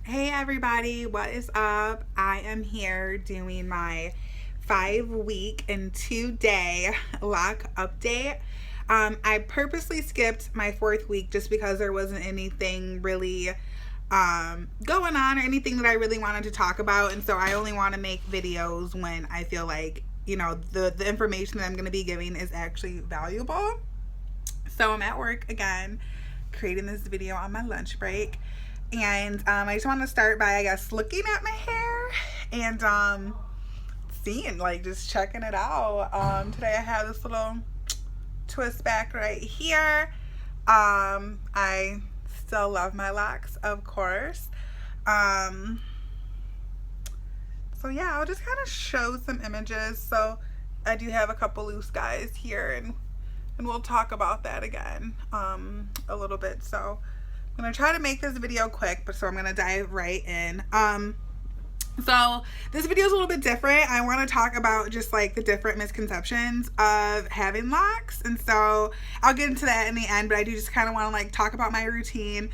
Hey everybody, what is up? I am here doing my 5 week and 2 day loc update. I purposely skipped my fourth week just because there wasn't anything really going on or anything that I really wanted to talk about. And so I only want to make videos when I feel like, the information that I'm going to be giving is actually valuable. So I'm at work again, creating this video on my lunch break. And I just want to start by, I guess, looking at my hair and seeing, like, just checking it out. Today I have this little twist back right here. I still love my locks, of course. So yeah, I'll just kind of show some images. So I do have a couple loose guys here, and we'll talk about that again a little bit. So I'm going to try to make this video quick, but so I'm going to dive right in. So this video is a little bit different. I want to talk about just like the different misconceptions of having locks. And so I'll get into that in the end, but I do just kind of want to like talk about my routine.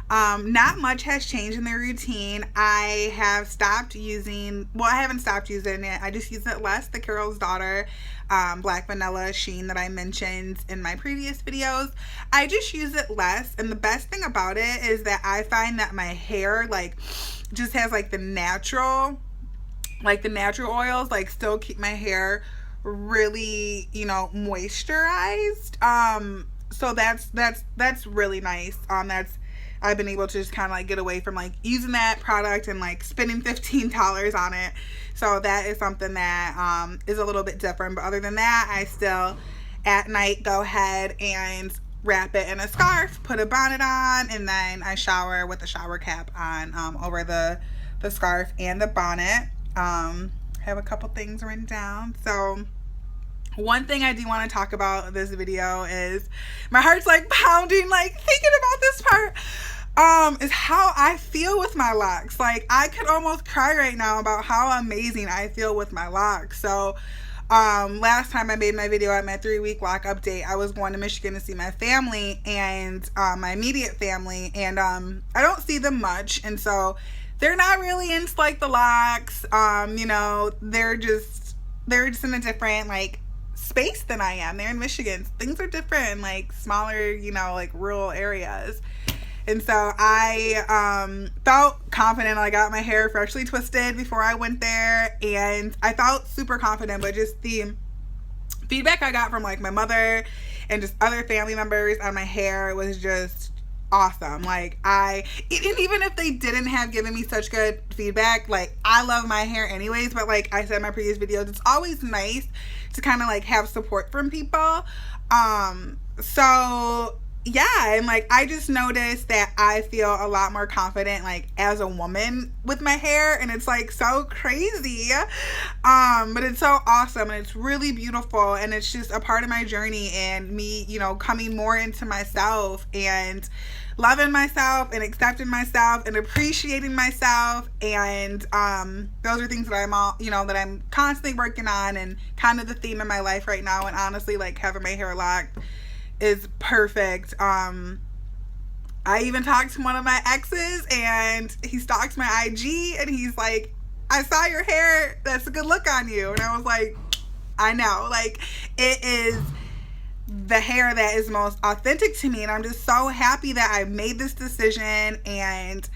Not much has changed in the routine. I have stopped using, well, I haven't stopped using it. I just use it less. The Carol's Daughter Black Vanilla Sheen that I mentioned in my previous videos. I just use it less. And the best thing about it is that I find that my hair like just has like the natural oils, like still keep my hair really, moisturized. So that's really nice. I've been able to just kind of like get away from like using that product and like spending $15 on it. So that is something that is a little bit different. But other than that, I still at night go ahead and wrap it in a scarf, put a bonnet on, and then I shower with a shower cap on over the scarf and the bonnet. Have a couple things written down. So one thing I do want to talk about this video is my heart's like pounding, like thinking about this part. Is how I feel with my locks. Like I could almost cry right now about how amazing I feel with my locks. So last time I made my video at my 3-week loc update, I was going to Michigan to see my family and my immediate family, and I don't see them much, and so they're not really into like the locks. They're just in a different like space than I am. They're in Michigan. Things are different, like smaller, like rural areas. And so I felt confident. I got my hair freshly twisted before I went there, and I felt super confident. But just the feedback I got from like my mother and just other family members on my hair was just awesome. Like even if they didn't have given me such good feedback, like I love my hair anyways. But like I said in my previous videos, it's always nice to kind of like have support from people. So yeah, and like I just noticed that I feel a lot more confident like as a woman with my hair, and it's like so crazy, but it's so awesome, and it's really beautiful, and it's just a part of my journey and me, coming more into myself and loving myself and accepting myself and appreciating myself. And those are things that that I'm constantly working on, and kind of the theme of my life right now. And honestly, like having my hair locked is perfect. I even talked to one of my exes, and he stalks my IG, and he's like, I saw your hair, that's a good look on you. And I was like, I know, like it is the hair that is most authentic to me, and I'm just so happy that I made this decision, and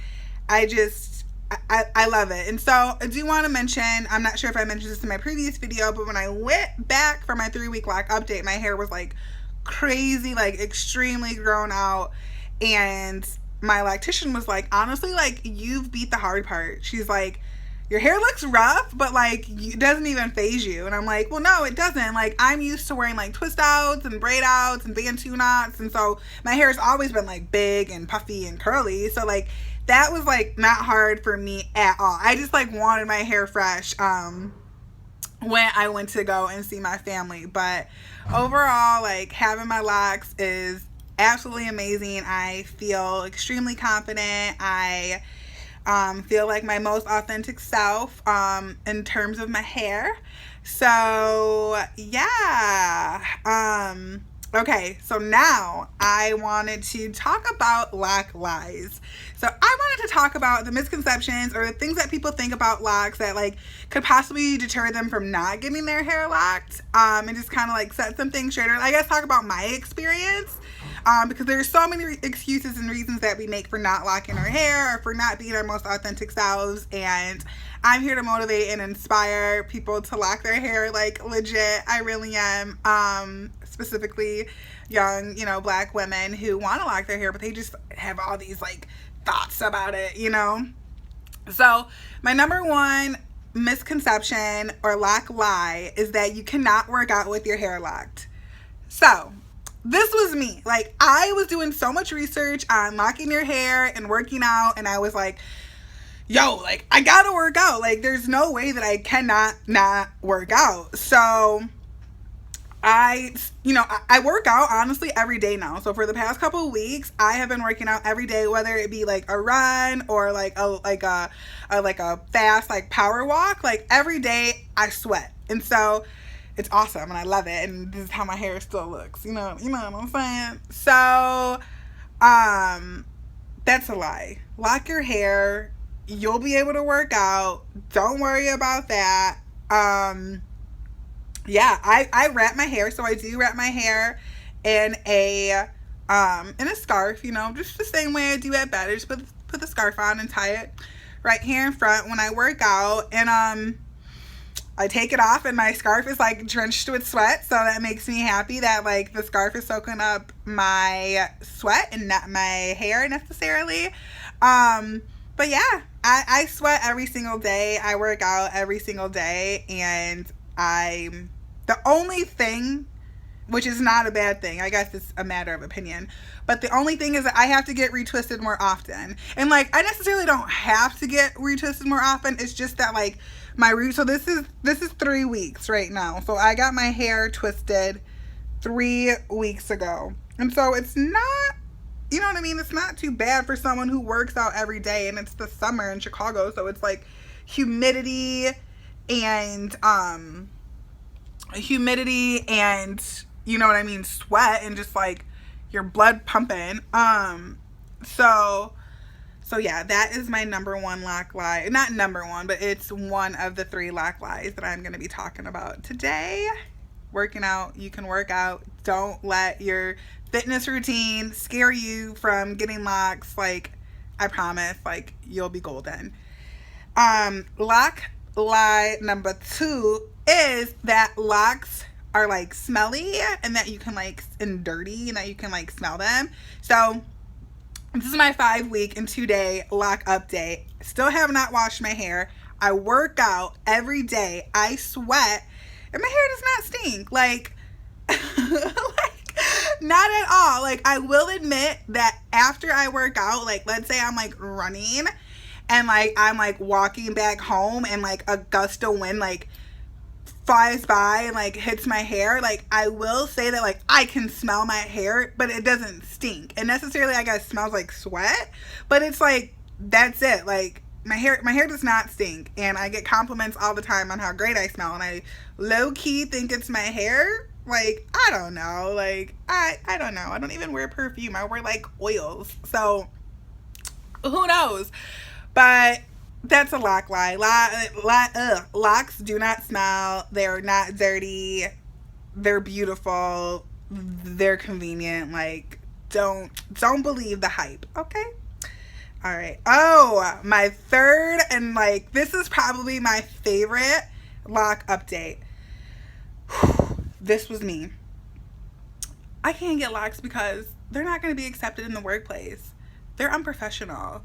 I love it. And so I do want to mention, I'm not sure if I mentioned this in my previous video, but when I went back for my 3-week loc update, my hair was like crazy, like extremely grown out, and my loctician was like, honestly, like you've beat the hard part. She's like, your hair looks rough, but like it doesn't even phase you. And I'm like, well, no, it doesn't. Like I'm used to wearing like twist outs and braid outs and bantu knots, and so my hair's always been like big and puffy and curly, so like that was like not hard for me at all. I just like wanted my hair fresh when I went to go and see my family. But overall, like having my locks is absolutely amazing. I feel extremely confident. I feel like my most authentic self in terms of my hair. So yeah, Okay, so now I wanted to talk about Loc Lies. So I wanted to talk about the misconceptions or the things that people think about locks that like could possibly deter them from not getting their hair locked, and just kind of like set some things straight. Or I guess talk about my experience, because there's so many excuses and reasons that we make for not locking our hair or for not being our most authentic selves, and I'm here to motivate and inspire people to lock their hair like legit. I really am. Specifically young, Black women who want to lock their hair, but they just have all these like thoughts about it, So my number one misconception or lock lie is that you cannot work out with your hair locked. So this was me. Like, I was doing so much research on locking your hair and working out, and I was like, yo, like, I gotta work out. Like, there's no way that I cannot not work out. So I work out honestly every day now. So for the past couple of weeks, I have been working out every day, whether it be like a run or like a fast like power walk. Like, every day I sweat, and so it's awesome and I love it. And this is how my hair still looks. You know what I'm saying? So, that's a lie. Lock your hair. You'll be able to work out. Don't worry about that. Yeah, I wrap my hair, so I do wrap my hair in a scarf, just the same way I do at bed. I just put the scarf on and tie it right here in front when I work out, and I take it off and my scarf is like drenched with sweat, so that makes me happy that like the scarf is soaking up my sweat and not my hair necessarily. But yeah, I sweat every single day. I work out every single day, and the only thing, which is not a bad thing, I guess it's a matter of opinion, but the only thing is that I have to get retwisted more often. And like, I necessarily don't have to get retwisted more often. It's just that like so this is 3 weeks right now. So I got my hair twisted 3 weeks ago. And so it's not, you know what I mean? It's not too bad for someone who works out every day, and it's the summer in Chicago. So it's like humidity and you know what I mean, sweat, and just like your blood pumping. So yeah, that is my number one lock lie. Not number one, but it's one of the 3 lock lies that I'm going to be talking about today. Working out, you can work out. Don't let your fitness routine scare you from getting locks. Like, I promise, like, you'll be golden. Lock lie number 2 is that locks are like smelly and that you can like, and dirty, and that you can like smell them. So this is my 5-week and 2-day loc update. Still have not washed my hair. I work out every day. I sweat, and my hair does not stink. Like, not at all. Like, I will admit that after I work out, like, let's say I'm like running and like I'm like walking back home, and like a gust of wind like flies by and like hits my hair, like I will say that like I can smell my hair, but it doesn't stink. And necessarily I guess smells like sweat, but it's like, that's it. Like, my hair does not stink, and I get compliments all the time on how great I smell, and I low-key think it's my hair. Like, I don't know. Like, I don't know. I don't even wear perfume. I wear like oils. So who knows? But that's a lock lie. Locks do not smell. They're not dirty. They're beautiful. They're convenient. Like, don't believe the hype. Okay? All right. Oh, my third, and like, this is probably my favorite loc update. This was me. I can't get locks because they're not going to be accepted in the workplace. They're unprofessional.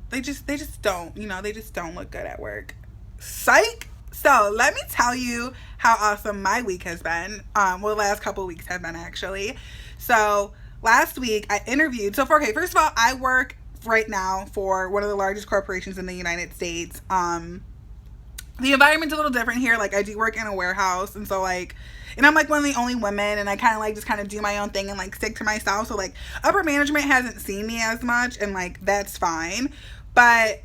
They just don't, they just don't look good at work. Psych. So let me tell you how awesome my week has been. Well, the last couple of weeks have been, actually. So last week I interviewed. So first of all, I work right now for one of the largest corporations in the United States. The environment's a little different here. Like, I do work in a warehouse, and so like, and I'm like one of the only women, and I kind of do my own thing and like stick to myself. So like, upper management hasn't seen me as much, and like, that's fine. But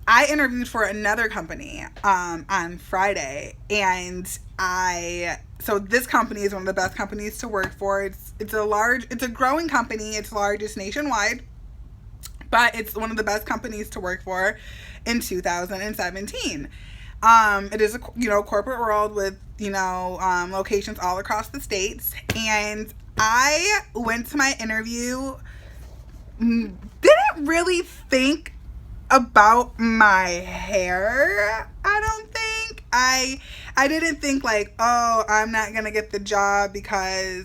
I interviewed for another company on Friday, and I so this company is one of the best companies to work for. It's a growing company. It's largest nationwide, but it's one of the best companies to work for in 2017. It is a corporate world with locations all across the states, and I went to my interview, didn't really think about my hair. I don't think I didn't think like, oh, I'm not gonna get the job because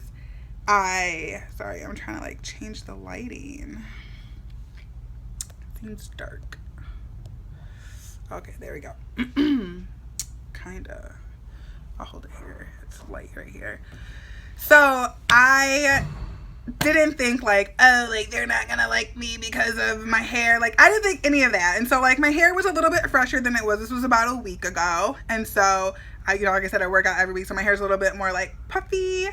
sorry, I'm trying to like change the lighting. It seems dark. Okay, there we go. Kinda. I'll hold it here. It's light right here. So I didn't think like, oh, like they're not gonna like me because of my hair. Like I didn't think any of that. And so like my hair was a little bit fresher than it was. This was about a week ago. And so I, like I said, I work out every week, so my hair's a little bit more like puffy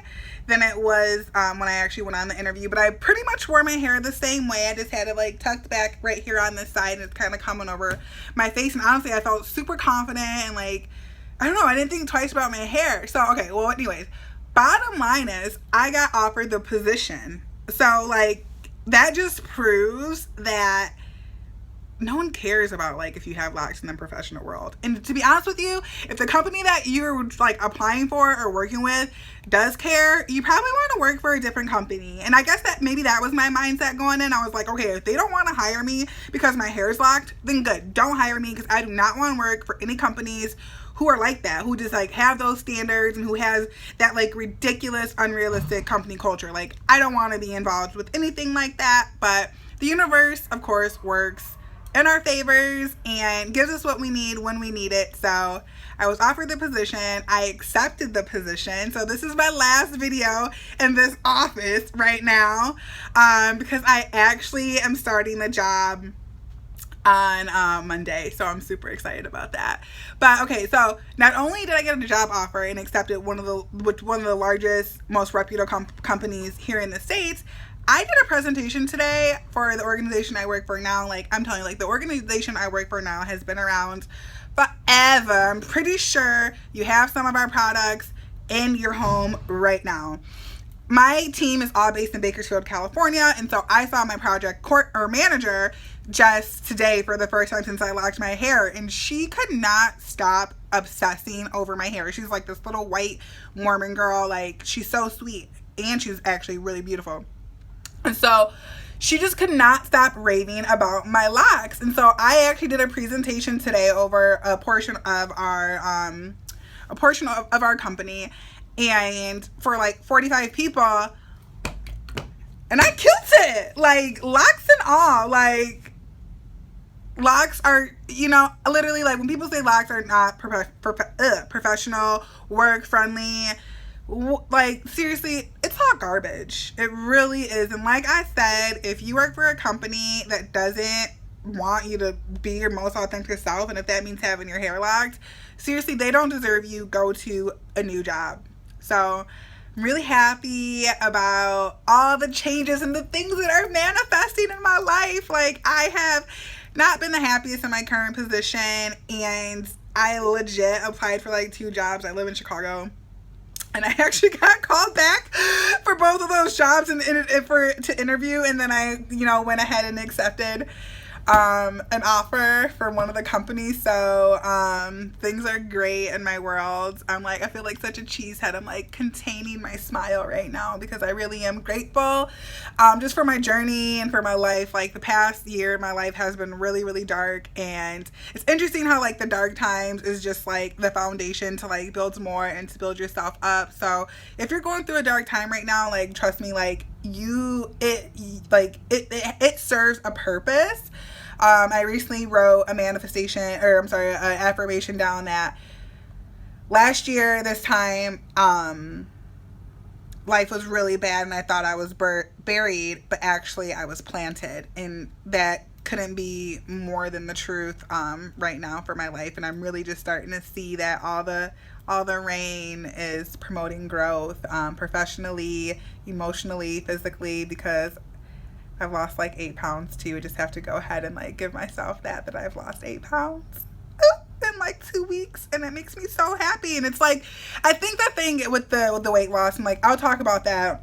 than it was when I actually went on the interview. But I pretty much wore my hair the same way. I just had it like tucked back right here on this side, and it's kind of coming over my face. And honestly, I felt super confident and like, I don't know, I didn't think twice about my hair. So okay, well anyways, bottom line is I got offered the position. So like that just proves that no one cares about like if you have locks in the professional world. And to be honest with you, if the company that you're like applying for or working with does care, you probably want to work for a different company. And I guess that maybe that was my mindset going in. I was like, okay, if they don't want to hire me because my hair is locked, then good, don't hire me, because I do not want to work for any companies who are like that, who just like have those standards and who has that like ridiculous, unrealistic company culture. Like I don't want to be involved with anything like that. But the universe, of course, works in our favors and gives us what we need when we need it. So I was offered the position. I accepted the position. So this is my last video in this office right now, because I actually am starting the job on Monday, so I'm super excited about that. But okay, so not only did I get a job offer and accept it with one of the largest, most reputable companies here in the States, I did a presentation today for the organization I work for now. Like I'm telling you, like the organization I work for now has been around forever. I'm pretty sure you have some of our products in your home right now. My team is all based in Bakersfield, California, and so I saw my project manager just today for the first time since I locked my hair, and she could not stop obsessing over my hair. She's like this little white Mormon girl. Like she's so sweet, and she's actually really beautiful. And so she just could not stop raving about my locks. And so I actually did a presentation today over a portion of our company, and for like 45 people, and I killed it. Like locks and all. Like locks are, literally like when people say locks are not professional, work friendly, like seriously, it's all garbage. It really is. And like I said, if you work for a company that doesn't want you to be your most authentic self, and if that means having your hair locked, seriously, they don't deserve you. Go to a new job. So I'm really happy about all the changes and the things that are manifesting in my life. Like I have not been the happiest in my current position, and I legit applied for like 2 jobs. I live in Chicago, and I actually got called back for both of those jobs to interview, and then I went ahead and accepted an offer from one of the companies. So things are great in my world. I feel like such a cheesehead. I'm like containing my smile right now because I really am grateful just for my journey and for my life. Like the past year, my life has been really, really dark, and it's interesting how like the dark times is just like the foundation to like build more and to build yourself up. So if you're going through a dark time right now, like trust me, like it serves a purpose. I recently wrote an affirmation down that last year this time life was really bad and I thought I was buried, but actually I was planted, and that couldn't be more than the truth right now for my life. And I'm really just starting to see that all the rain is promoting growth, professionally, emotionally, physically, because I've lost like 8 pounds too. I just have to go ahead and like give myself that I've lost 8 pounds in like 2 weeks, and it makes me so happy. And it's like, I think the thing with the weight loss, and like I'll talk about that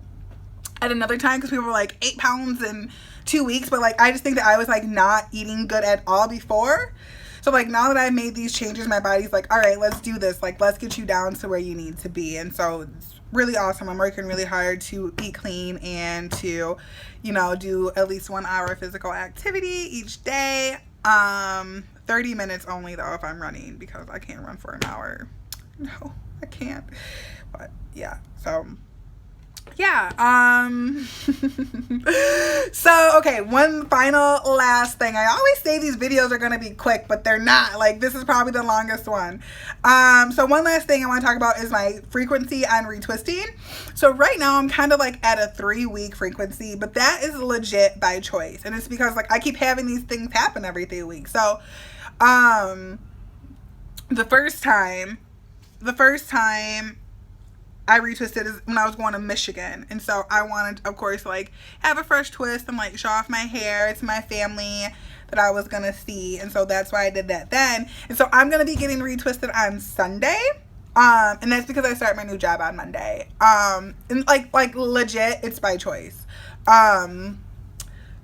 at another time, because people were like 8 pounds in 2 weeks, but like I just think that I was like not eating good at all before. So like now that I've made these changes, my body's like, all right, let's do this. Like, let's get you down to where you need to be. And so it's really awesome. I'm working really hard to eat clean and to, you know, do at least 1 hour physical activity each day. 30 minutes only though if I'm running, because I can't run for an hour. No, I can't. But yeah, so yeah. So okay, one final last thing. I always say these videos are gonna be quick, but they're not. Like, this is probably the longest one. So one last thing I want to talk about is my frequency on retwisting. So right now I'm kind of like at a 3-week frequency, but that is legit by choice, and it's because like I keep having these things happen every 3 weeks. So the first time I retwisted is when I was going to Michigan. And so I wanted, of course, like have a fresh twist and like show off my hair. It's my family that I was going to see. And so that's why I did that then. And so I'm going to be getting retwisted on Sunday. And that's because I start my new job on Monday. And like legit, it's by choice.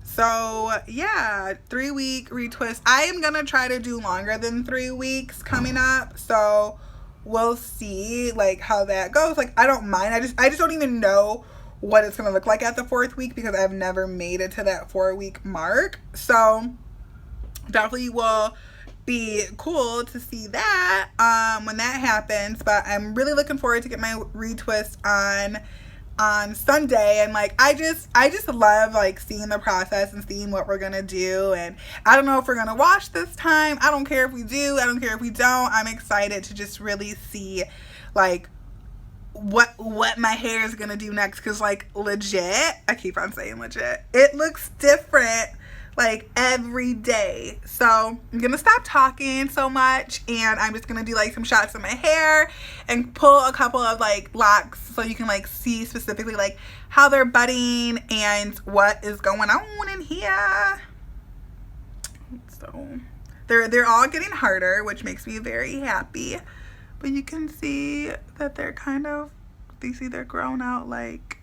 So yeah, 3-week retwist. I am going to try to do longer than 3 weeks coming up. So we'll see like how that goes. Like, I don't mind. I just don't even know what it's gonna look like at the 4th week, because I've never made it to that 4-week mark. So definitely will be cool to see that when that happens. But I'm really looking forward to get my retwist on Sunday. And like I just love like seeing the process and seeing what we're gonna do. And I don't know if we're gonna wash this time. I don't care if we do, I don't care if we don't. I'm excited to just really see like what my hair is gonna do next, because like legit, I keep on saying legit, it looks different like every day. So I'm gonna stop talking so much, and I'm just gonna do like some shots of my hair and pull a couple of like locks so you can like see specifically like how they're budding and what is going on in here. So they're all getting harder, which makes me very happy. But you can see that they're kind of, you see they're grown out like,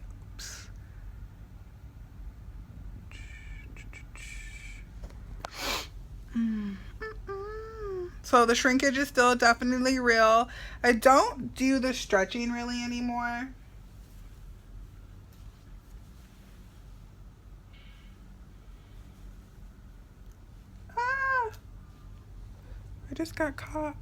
so the shrinkage is still definitely real. I don't do the stretching really anymore. I just got caught.